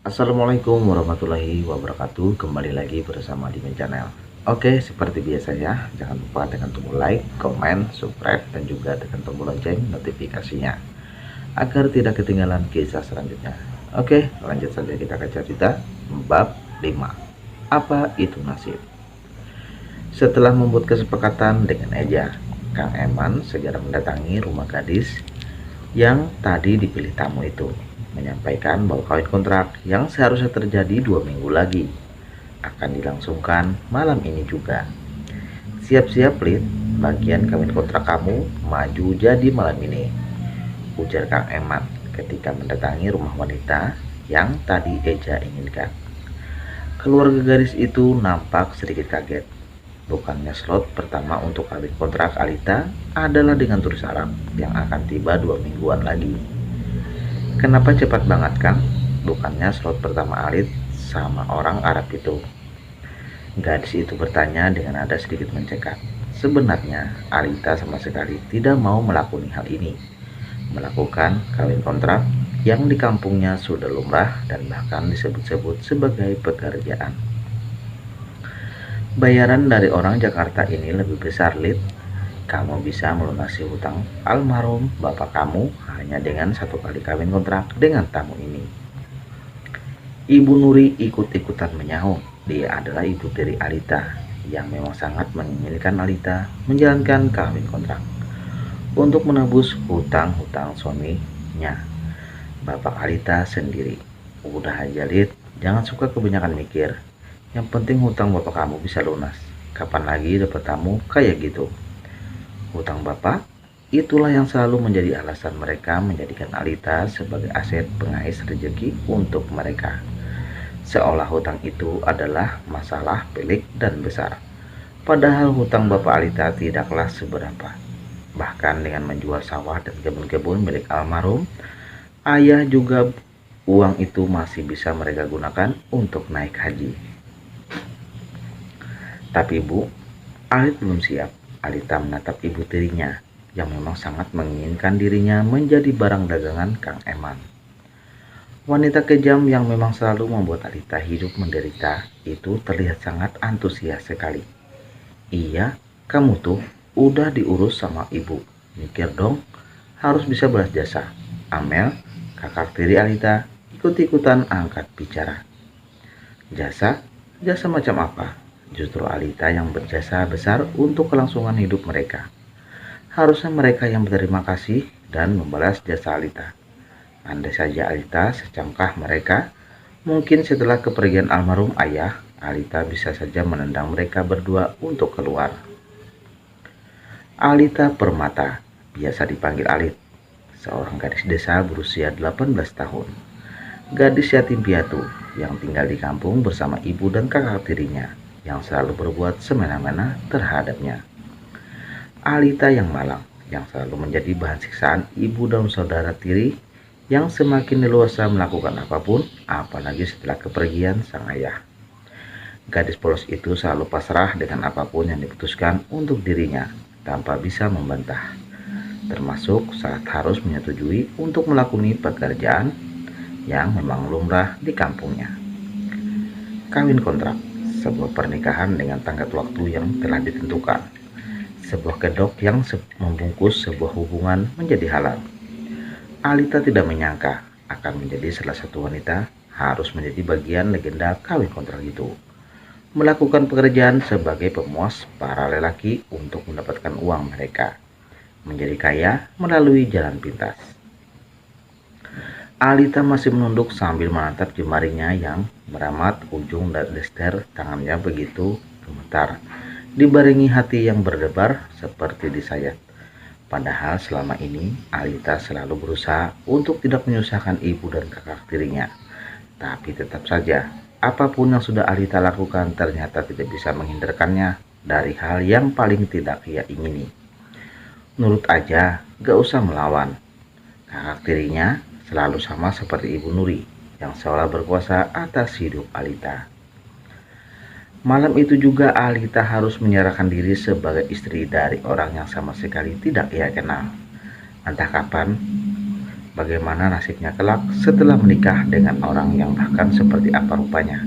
Assalamualaikum warahmatullahi wabarakatuh. Kembali lagi bersama Dimen Channel. Oke, seperti biasa ya, jangan lupa tekan tombol like, komen, subscribe, dan juga tekan tombol lonceng notifikasinya agar tidak ketinggalan kisah selanjutnya. Oke, lanjut saja kita ke cerita bab 5. Apa itu nasib? Setelah membuat kesepakatan dengan Eja, Kang Eman segera mendatangi rumah gadis yang tadi dipilih tamu itu, menyampaikan bahwa kawin kontrak yang seharusnya terjadi 2 minggu lagi akan dilangsungkan malam ini juga. Siap-siap Lid, bagian kawin kontrak kamu maju jadi malam ini, ujar Kang Eman ketika mendatangi rumah wanita yang tadi Eja inginkan. Keluarga gadis itu nampak sedikit kaget. Bukannya slot pertama untuk kawin kontrak Alita adalah dengan turis Arab yang akan tiba 2 mingguan lagi. Kenapa cepat banget Kang? Bukannya slot pertama Alit sama orang Arab itu? Gadis itu bertanya dengan nada sedikit mencekam. Sebenarnya Alita sama sekali tidak mau melakukan hal ini. Melakukan kawin kontrak yang di kampungnya sudah lumrah dan bahkan disebut-sebut sebagai pekerjaan. Bayaran dari orang Jakarta ini lebih besar, Lid. Kamu bisa melunasi hutang almarhum bapak kamu hanya dengan 1 kali kawin kontrak dengan tamu ini. Ibu Nuri ikut-ikutan menyahut. Dia adalah ibu dari Alita yang memang sangat menginginkan Alita menjalankan kawin kontrak untuk menebus hutang-hutang suaminya, bapak Alita sendiri. Udah aja Lid, jangan suka kebanyakan mikir. Yang penting hutang bapak kamu bisa lunas. Kapan lagi dapat tamu kayak gitu? Hutang bapak? Itulah yang selalu menjadi alasan mereka menjadikan Alita sebagai aset pengais rezeki untuk mereka. Seolah hutang itu adalah masalah pelik dan besar. Padahal hutang bapak Alita tidaklah seberapa. Bahkan dengan menjual sawah dan kebun-kebun milik almarhum ayah juga, uang itu masih bisa mereka gunakan untuk naik haji. Tapi Bu, Alit belum siap. Alita menatap ibu tirinya yang memang sangat menginginkan dirinya menjadi barang dagangan Kang Eman. Wanita kejam yang memang selalu membuat Alita hidup menderita itu terlihat sangat antusias sekali. Iya, kamu tuh udah diurus sama ibu. Mikir dong, harus bisa balas jasa. Amel, kakak tiri Alita, ikut-ikutan angkat bicara. Jasa? Jasa macam apa? Justru Alita yang berjasa besar untuk kelangsungan hidup mereka. Harusnya mereka yang berterima kasih dan membalas jasa Alita. Andai saja Alita secangkah mereka, mungkin setelah kepergian almarhum ayah, Alita bisa saja menendang mereka berdua untuk keluar. Alita Permata, biasa dipanggil Alit, seorang gadis desa berusia 18 tahun. Gadis yatim piatu yang tinggal di kampung bersama ibu dan kakak tirinya yang selalu berbuat semena-mena terhadapnya. Alita yang malang, yang selalu menjadi bahan siksaan ibu dan saudara tiri yang semakin leluasa melakukan apapun, apalagi setelah kepergian sang ayah. Gadis polos itu selalu pasrah dengan apapun yang diputuskan untuk dirinya, tanpa bisa membantah, termasuk saat harus menyetujui untuk melakukan pekerjaan yang memang lumrah di kampungnya. Kawin kontrak, sebuah pernikahan dengan tenggat waktu yang telah ditentukan, sebuah kedok yang membungkus sebuah hubungan menjadi halal. Alita tidak menyangka akan menjadi salah satu wanita harus menjadi bagian legenda kawin kontrak itu, melakukan pekerjaan sebagai pemuas para lelaki untuk mendapatkan uang mereka, menjadi kaya melalui jalan pintas. Alita masih menunduk sambil menatap jemarinya yang meramat ujung daster tangannya begitu gemetar, dibarengi hati yang berdebar seperti disayat. Padahal selama ini Alita selalu berusaha untuk tidak menyusahkan ibu dan kakak tirinya. Tapi tetap saja, apapun yang sudah Alita lakukan ternyata tidak bisa menghindarkannya dari hal yang paling tidak ia ingini. Nurut aja, gak usah melawan. Kakak tirinya selalu sama seperti Ibu Nuri yang seolah berkuasa atas hidup Alita. Malam itu juga Alita harus menyerahkan diri sebagai istri dari orang yang sama sekali tidak ia kenal. Entah kapan Bagaimana nasibnya kelak setelah menikah dengan orang yang bahkan seperti apa rupanya?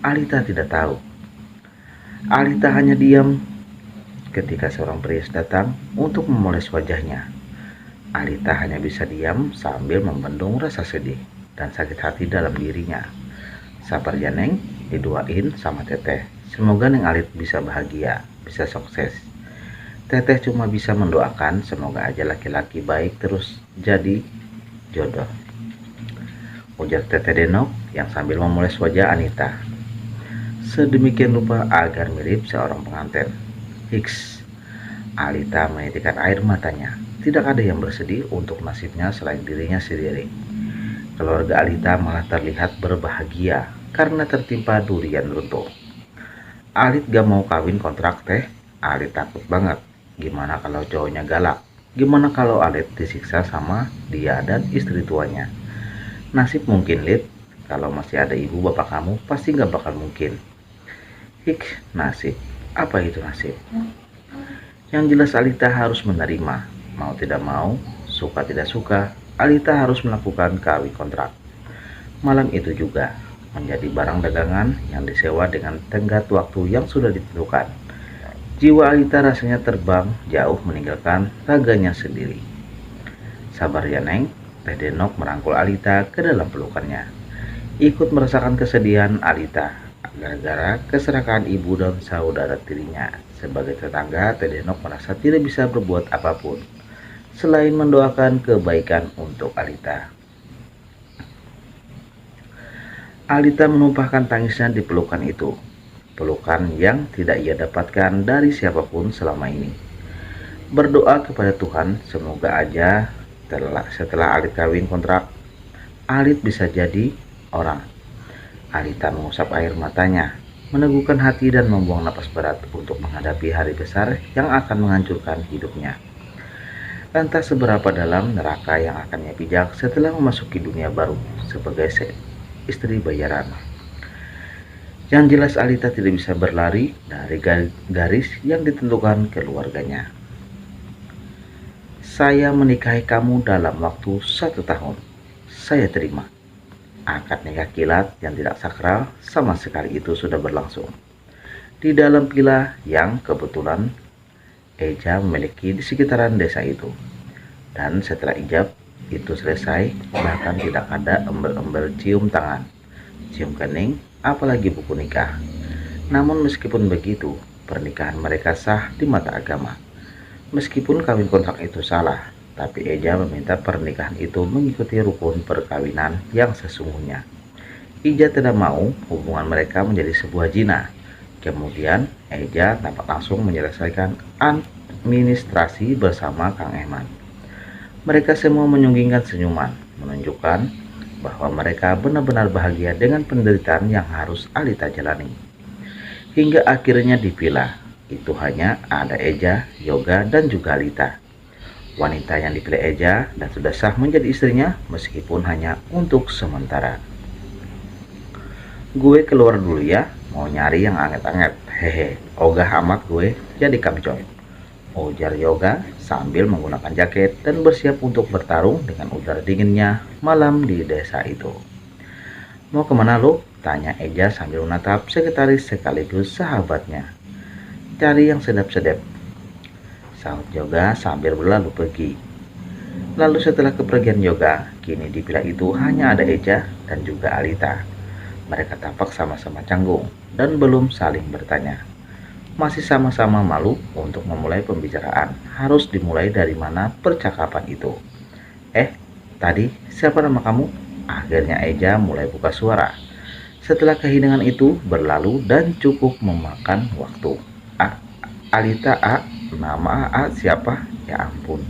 Alita tidak tahu. Alita hanya diam ketika seorang pria datang untuk memoles wajahnya. Alita hanya bisa diam sambil membendung rasa sedih dan sakit hati dalam dirinya. Sabar ya Neng, didoain sama Teteh. Semoga Neng Alit bisa bahagia, bisa sukses. Teteh cuma bisa mendoakan semoga aja laki-laki baik terus jadi jodoh. Ujar Teteh Denok yang sambil memoles wajah Anita. Sedemikian rupa agar mirip seorang pengantin. Hiks, Alita menitikkan air matanya. Tidak ada yang bersedih untuk nasibnya selain dirinya sendiri. Keluarga Alita malah terlihat berbahagia karena tertimpa durian runtuh. Alit gak mau kawin kontrak teh. Alit takut banget. Gimana kalau cowoknya galak? Gimana kalau Alit disiksa sama dia dan istri tuanya? Nasib mungkin, Lit. Kalau masih ada ibu bapak kamu, pasti gak bakal mungkin. Hik, nasib. Apa itu nasib? Yang jelas Alita harus menerima. Mau tidak mau, suka tidak suka, Alita harus melakukan kawin kontrak. Malam itu juga menjadi barang dagangan yang disewa dengan tenggat waktu yang sudah ditentukan. Jiwa Alita rasanya terbang jauh meninggalkan raganya sendiri. Sabar ya Neng, Teh Denok merangkul Alita ke dalam pelukannya. Ikut merasakan kesedihan Alita gara-gara keserakahan ibu dan saudara tirinya. Sebagai tetangga, Teh Denok merasa tidak bisa berbuat apapun selain mendoakan kebaikan untuk Alita. Alita menumpahkan tangisnya di pelukan itu, pelukan yang tidak ia dapatkan dari siapapun selama ini. Berdoa kepada Tuhan, semoga aja setelah Alit kawin kontrak, Alit bisa jadi orang. Alita mengusap air matanya, meneguhkan hati dan membuang napas berat untuk menghadapi hari besar yang akan menghancurkan hidupnya. Entah seberapa dalam neraka yang akan ia pijak setelah memasuki dunia baru sebagai istri bayaran. Yang jelas Alita tidak bisa berlari dari garis yang ditentukan keluarganya. Saya menikahi kamu dalam waktu 1 tahun. Saya terima. Akad nikah kilat yang tidak sakral sama sekali itu sudah berlangsung. Di dalam villa yang kebetulan Eja memiliki di sekitaran desa itu. Dan setelah ijab itu selesai, bahkan tidak ada embel-embel cium tangan, cium kening, apalagi buku nikah. Namun meskipun begitu, pernikahan mereka sah di mata agama. Meskipun kawin kontrak itu salah, tapi Eja meminta pernikahan itu mengikuti rukun perkawinan yang sesungguhnya. Eja tidak mau hubungan mereka menjadi sebuah zina. Kemudian Eja tampak langsung menyelesaikan administrasi bersama Kang Eman. Mereka semua menyunggingkan senyuman, menunjukkan bahwa mereka benar-benar bahagia dengan penderitaan yang harus Alita jalani. Hingga akhirnya di villa itu hanya ada Eja, Yoga, dan juga Alita. Wanita yang dipilih Eja dan sudah sah menjadi istrinya meskipun hanya untuk sementara. Gue keluar dulu ya, mau nyari yang anget-anget. Hehe, ogah amat gue jadi kamcoy, ujar Yoga sambil menggunakan jaket dan bersiap untuk bertarung dengan udara dinginnya malam di desa itu. Mau kemana lo? Tanya Eja sambil menatap sekretaris sekaligus sahabatnya. Cari yang sedap-sedap, sahut Yoga sambil berlalu pergi. Lalu setelah kepergian Yoga, kini di villa itu hanya ada Eja dan juga Alita. Mereka tampak sama-sama canggung dan belum saling bertanya. Masih sama-sama malu untuk memulai pembicaraan. Harus dimulai dari mana percakapan itu? Tadi siapa nama kamu? Akhirnya Eja mulai buka suara. Setelah kehidangan itu berlalu dan cukup memakan waktu. Alita, nama siapa? Ya ampun.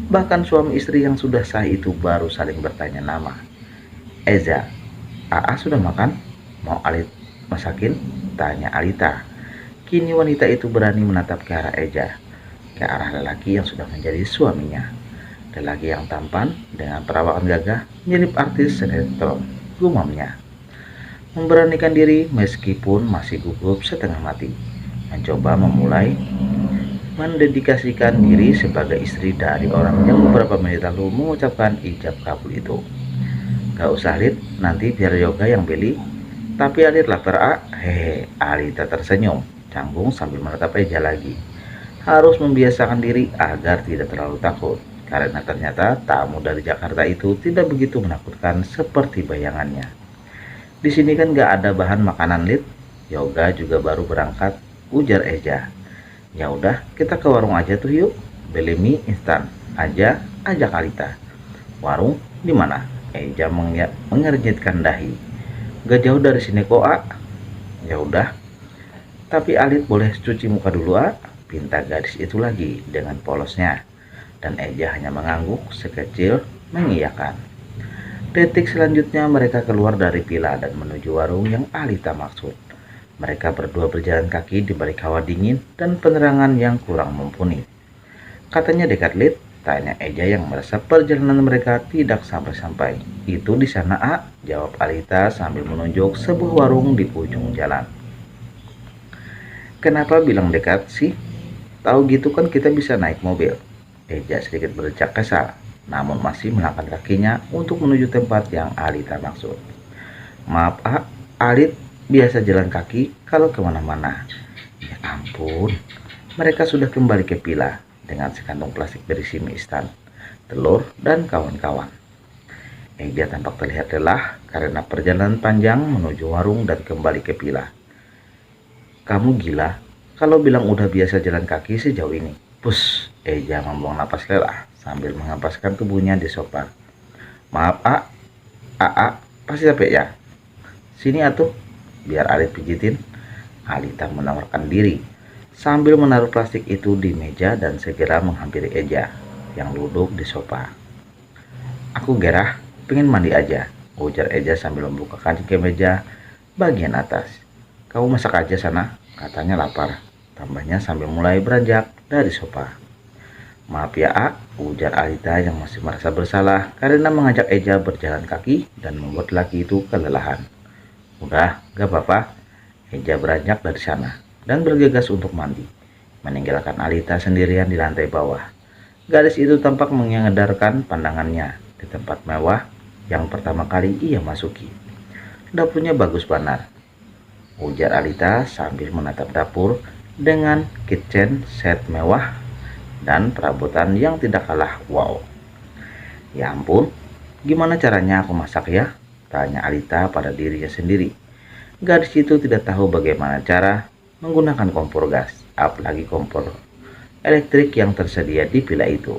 Bahkan suami istri yang sudah sah itu baru saling bertanya nama. Eza, sudah makan? Mau Alit masakin? Tanya Alita. Kini wanita itu berani menatap ke arah Eja, ke arah lelaki yang sudah menjadi suaminya. Lelaki yang tampan dengan perawakan gagah mirip artis sinetron, gumamnya. Memberanikan diri meskipun masih gugup setengah mati. Mencoba memulai mendedikasikan diri sebagai istri dari orang yang beberapa menit lalu mengucapkan ijab kabul itu. Gak usah Lid, nanti biar Yoga yang beli. Tapi Alit lapar Hehe, Alita tersenyum, canggung sambil menatap Eja lagi. Harus membiasakan diri agar tidak terlalu takut. Karena ternyata tamu dari Jakarta itu tidak begitu menakutkan seperti bayangannya. Di sini kan gak ada bahan makanan Lid. Yoga juga baru berangkat, ujar Eja. Ya udah, kita ke warung aja tuh yuk. Beli mie instan aja, ajak Alita. Warung di mana? Eja mengernyitkan dahi. Gak jauh dari sini kok, Ya udah. Tapi Alit boleh cuci muka dulu, pinta gadis itu lagi dengan polosnya. Dan Eja hanya mengangguk sekecil mengiyakan. Detik selanjutnya mereka keluar dari villa dan menuju warung yang Alita maksud. Mereka berdua berjalan kaki di balik hawa dingin dan penerangan yang kurang mumpuni. Katanya dekat Lid, tanya Eja yang merasa perjalanan mereka tidak sampai-sampai. Itu di sana, jawab Alita sambil menunjuk sebuah warung di ujung jalan. Kenapa bilang dekat sih? Tahu gitu kan kita bisa naik mobil. Eja sedikit berdecak kesal, namun masih melangkah kakinya untuk menuju tempat yang Alita maksud. Maaf, Alit biasa jalan kaki kalau kemana-mana. Ya ampun, mereka sudah kembali ke villa dengan sekantong plastik berisi mie instan, telur, dan kawan-kawan. Eja tampak terlihat lelah karena perjalanan panjang menuju warung dan kembali ke villa. Kamu gila, kalau bilang udah biasa jalan kaki sejauh ini. Pus, Eja membuang napas lelah sambil mengampaskan tubuhnya di sofa. Maaf, pasti capek ya? Sini atuh, biar Alit pijitin. Alita menawarkan diri sambil menaruh plastik itu di meja dan segera menghampiri Eja yang duduk di sofa. Aku gerah, pengen mandi aja, ujar Eja sambil membuka kancing kemeja bagian atas. Kamu masak aja sana, katanya lapar, tambahnya sambil mulai beranjak dari sofa. Maaf ya, ujar Alita yang masih merasa bersalah karena mengajak Eja berjalan kaki dan membuat laki itu kelelahan. Udah, gak apa-apa. Eja beranjak dari sana dan bergegas untuk mandi, meninggalkan Alita sendirian di lantai bawah. Gadis itu tampak mengedarkan pandangannya di tempat mewah yang pertama kali ia masuki. Dapurnya bagus benar, ujar Alita sambil menatap dapur dengan kitchen set mewah dan perabotan yang tidak kalah wow. Ya ampun, gimana caranya aku masak ya? Tanya Alita pada dirinya sendiri. Gadis itu tidak tahu bagaimana cara menggunakan kompor gas, apalagi kompor elektrik yang tersedia di villa itu.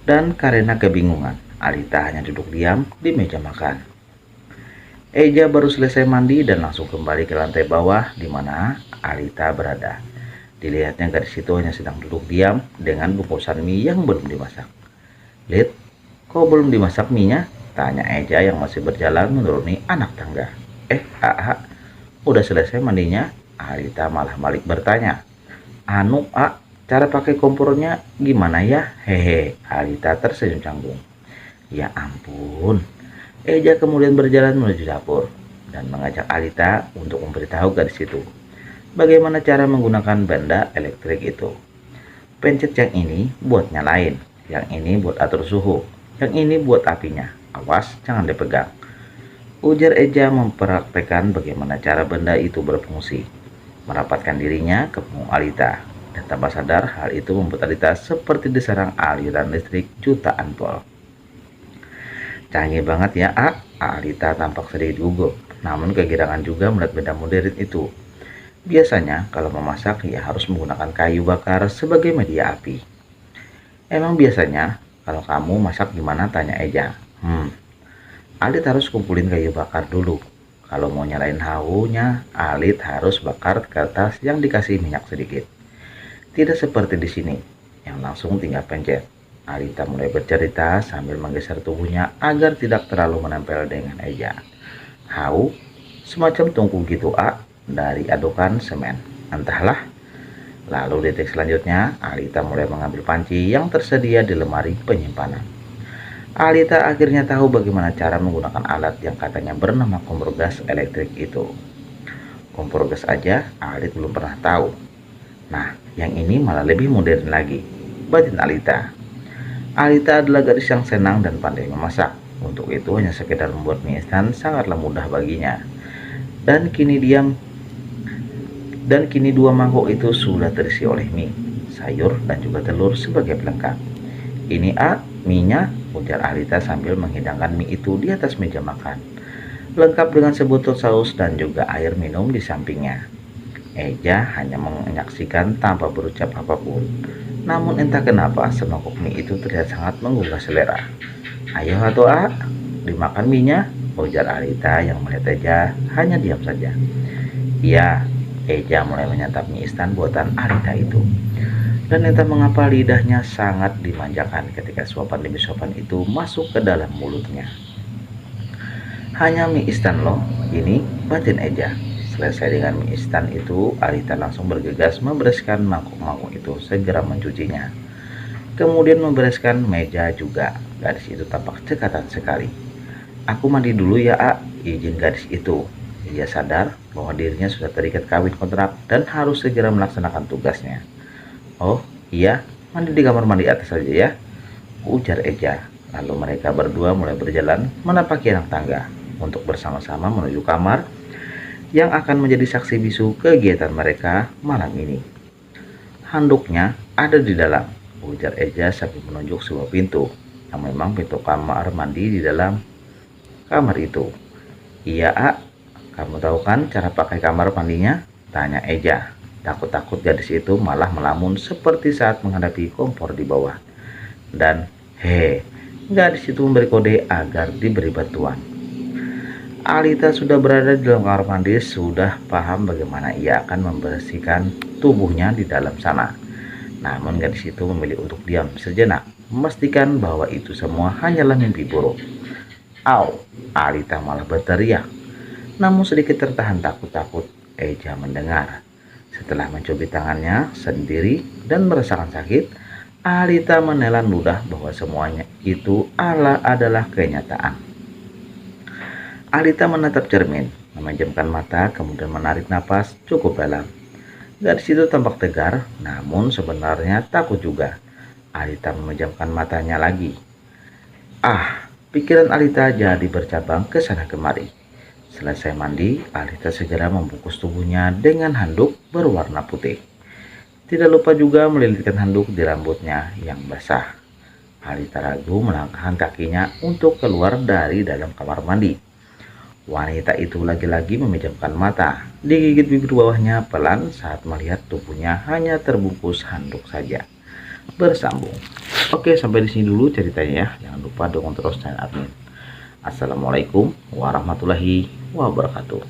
Dan karena kebingungan, Alita hanya duduk diam di meja makan. Eja baru selesai mandi dan langsung kembali ke lantai bawah di mana Alita berada. Dilihatnya gadis itu hanya sedang duduk diam dengan bungkusan mie yang belum dimasak. Lid, kok belum dimasak mie-nya? Tanya Eja yang masih berjalan menuruni anak tangga. Udah selesai mandinya? Alita malah balik bertanya. Cara pakai kompornya gimana ya? Hehe, Alita tersenyum canggung. Ya ampun. Eja kemudian berjalan menuju dapur dan mengajak Alita untuk memberitahu gadis itu bagaimana cara menggunakan benda elektrik itu. Pencet yang ini buat nyalain, yang ini buat atur suhu, yang ini buat apinya. Awas, jangan dipegang. Ujar Eja mempraktekkan bagaimana cara benda itu berfungsi, merapatkan dirinya ke punggung Alita, dan tanpa sadar hal itu membuat Alita seperti diserang aliran listrik jutaan volt. Canggih banget ya, Alita tampak sedikit gugup, namun kegirangan juga melihat benda modern itu. Biasanya kalau memasak ya harus menggunakan kayu bakar sebagai media api. Emang biasanya kalau kamu masak gimana? Tanya Eja. Alit harus kumpulin kayu bakar dulu. Kalau mau nyalain haunya, Alit harus bakar kertas yang dikasih minyak sedikit. Tidak seperti di sini, yang langsung tinggal pencet. Alita mulai bercerita sambil menggeser tubuhnya agar tidak terlalu menempel dengan Eja. Hau, semacam tungku gitu, dari adukan semen. Entahlah. Lalu detik selanjutnya, Alita mulai mengambil panci yang tersedia di lemari penyimpanan. Alita akhirnya tahu bagaimana cara menggunakan alat yang katanya bernama kompor gas elektrik itu. Kompor gas aja Alit belum pernah tahu. Nah, yang ini malah lebih modern lagi. Batin Alita. Alita adalah gadis yang senang dan pandai memasak. Untuk itu hanya sekedar membuat mie instan sangatlah mudah baginya. Dan kini diam dan kini dua mangkok itu sudah terisi oleh mie, sayur dan juga telur sebagai pelengkap. Ini mie-nya, ujar Alita sambil menghidangkan mie itu di atas meja makan. Lengkap dengan sebotol saus dan juga air minum di sampingnya. Eja hanya menyaksikan tanpa berucap apapun. Namun entah kenapa semangkuk mie itu terlihat sangat menggugah selera. Ayo atau dimakan mie-nya, ujar Alita yang melihat Eja hanya diam saja. Iya, Eja mulai menyantap mie instan buatan Alita itu. Dan entah mengapa lidahnya sangat dimanjakan ketika suapan demi suapan itu masuk ke dalam mulutnya. Hanya mie instan loh, ini, batin Eja. Selesai dengan mie instan itu, Alita langsung bergegas membereskan mangkuk-mangkuk itu, segera mencucinya. Kemudian membereskan meja juga. Gadis itu tampak cekatan sekali. Aku mandi dulu ya, izin gadis itu. Ia sadar bahwa dirinya sudah terikat kawin kontrak dan harus segera melaksanakan tugasnya. Oh iya, mandi di kamar mandi atas saja ya, ujar Eja. Lalu mereka berdua mulai berjalan menapaki anak tangga untuk bersama-sama menuju kamar yang akan menjadi saksi bisu kegiatan mereka malam ini. Handuknya ada di dalam, ujar Eja sambil menunjuk sebuah pintu yang memang pintu kamar mandi di dalam kamar itu. Iya, kamu tahu kan cara pakai kamar mandinya? Tanya Eja. Takut-takut gadis itu malah melamun seperti saat menghadapi kompor di bawah. Dan gadis itu memberi kode agar diberi bantuan. Alita sudah berada di dalam kamar mandi, sudah paham bagaimana ia akan membersihkan tubuhnya di dalam sana. Namun gadis itu memilih untuk diam sejenak, memastikan bahwa itu semua hanyalah mimpi buruk. Au, Alita malah berteriak. Namun sedikit tertahan takut-takut Eja mendengar. Setelah mencubit tangannya sendiri dan merasakan sakit, Alita menelan ludah bahwa semuanya itu adalah kenyataan. Alita menatap cermin, memejamkan mata, kemudian menarik napas cukup dalam. Gadis itu tampak tegar, namun sebenarnya takut juga. Alita memejamkan matanya lagi. Pikiran Alita jadi bercabang ke sana kemari. Selesai mandi, Alita segera membungkus tubuhnya dengan handuk berwarna putih. Tidak lupa juga melilitkan handuk di rambutnya yang basah. Alita ragu melangkahkan kakinya untuk keluar dari dalam kamar mandi. Wanita itu lagi-lagi memejamkan mata, digigit bibir bawahnya pelan saat melihat tubuhnya hanya terbungkus handuk saja. Bersambung. Oke, sampai di sini dulu ceritanya ya. Jangan lupa dukung terus channel admin. Assalamualaikum warahmatullahi wabarakatuh.